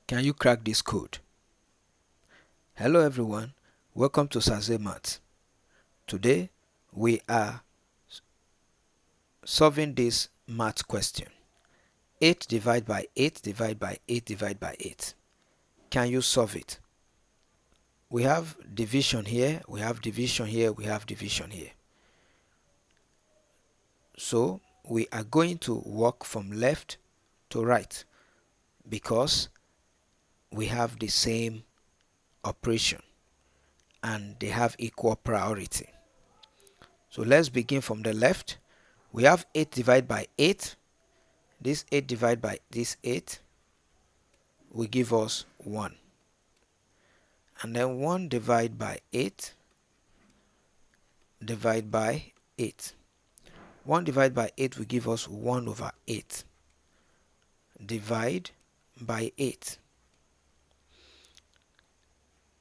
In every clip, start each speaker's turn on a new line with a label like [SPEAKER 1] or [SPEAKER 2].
[SPEAKER 1] Can you crack this code? Hello everyone, welcome to Saze Maths. Today we are solving this math question. 8 divided by 8 divided by 8 divided by 8. Can you solve it? We have division here, we have division here, we have division here. So we are going to work from left to right because we have the same operation and they have equal priority. So let's begin from the left. We have 8 divided by 8. This 8 divided by this 8 will give us 1. And then 1 divided by 8 divided by 8. 1 divided by 8 will give us 1 over 8. Divide by 8.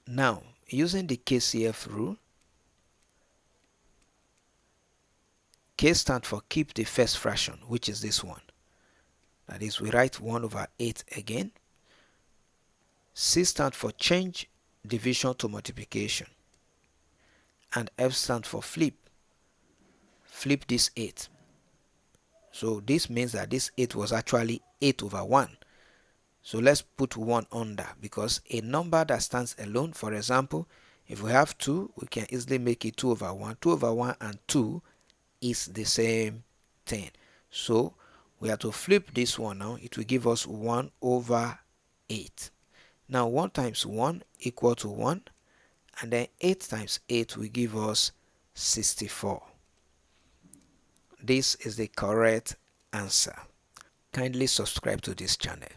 [SPEAKER 1] Now, using the KCF rule, K stands for keep the first fraction, which is this one. That is, we write 1 over 8 again. C stands for change division to multiplication. And F stands for flip. Flip this 8. So this means that this 8 was actually 8 over 1. So let's put 1 under, because a number that stands alone, for example, if we have 2, we can easily make it 2 over 1. 2 over 1 and 2 is the same thing. So we have to flip this one now. It will give us 1 over 8. Now 1 times 1 equal to 1. And then 8 times 8 will give us 64. This is the correct answer. Kindly subscribe to this channel.